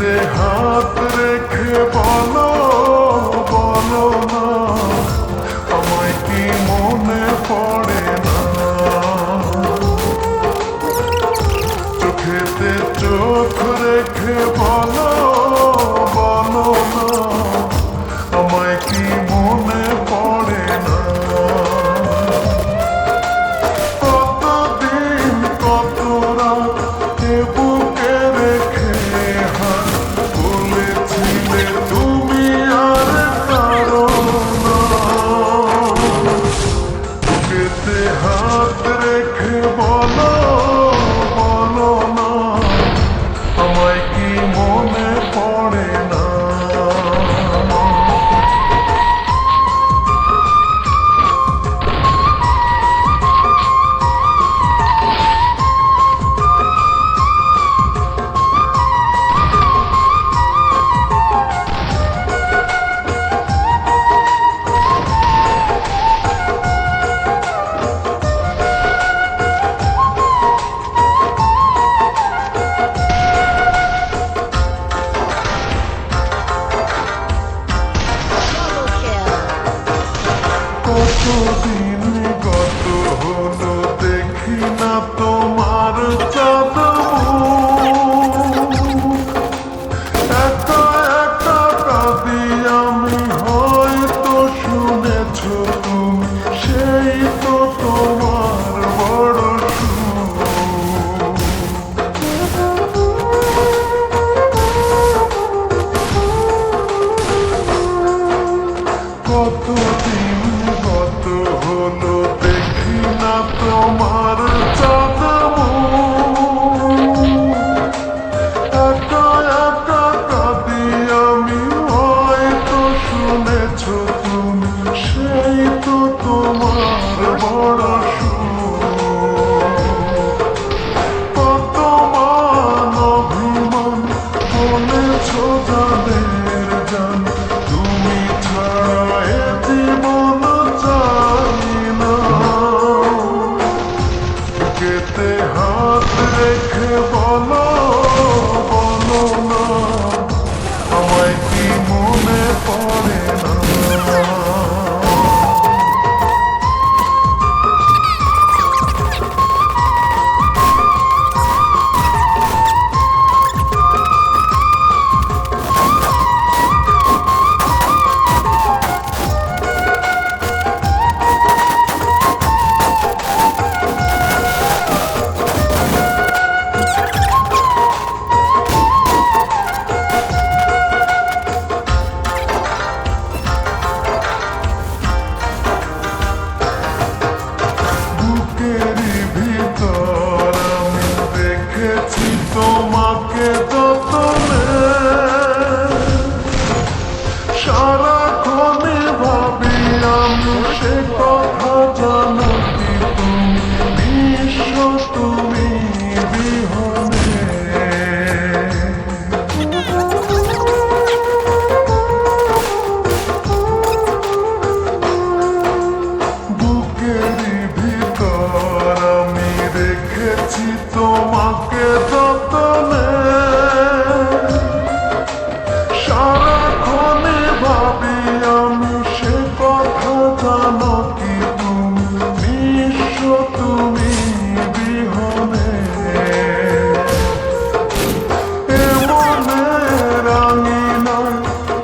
বুকেতে হাত রেখে বলো বলো না, আমায় কি মনে পড়ে না? চোখেতে চোখ রেখে বলো বলো না, আমায় কি মনে পড়ে না? কতদিন কত রাত এ বুকে রেখে হাত বলেছিলে তুমি আর কারো না। বুকেতে হাত রেখে বলো বলো না, আমায় কি মনে পড়ে না? কতদিন গত হলো দেখি না তোমার চাঁদ মুখ। একা একা কাঁদি আমি, হয়তো শুনেছ তুমি, সেই তো তোমার বড় সুখ। কতদিন গত হলো দেখি না তোমার চাঁদ মুখ। একা একা কাঁদি আমি, হয়তো শুনেছ তুমি, সেই তো তোমার বড় সুখ। কত মান অভিমান বলেছ জানের জান, তুমি ছাড়া এ জীবন চাই না। বুকেতে হাত রেখে বলো বলো না, আমায় কি মনে পড়ে না? বুকেরই ভিতর আমি দেখেছি তোমাকে যতনে, সারাক্ষণে ভাবি আমি সে কথা জানো কি তুমি নিঃস্ব তুমি বিহনে। বুকেরই ভিতর আমি রেখেছি তোমাকে যতনে, সারাক্ষণে ভাবি আমি সে কথা জানো কি তুমি নিঃস্ব তুমি বিহনে। এ মনের আঙিনায়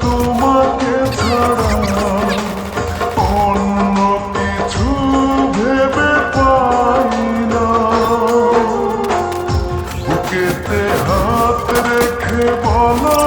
তোমাকে ছাড়া অন্য কিছু ভেবে পাই না। বুকেতে হাত রেখে বলো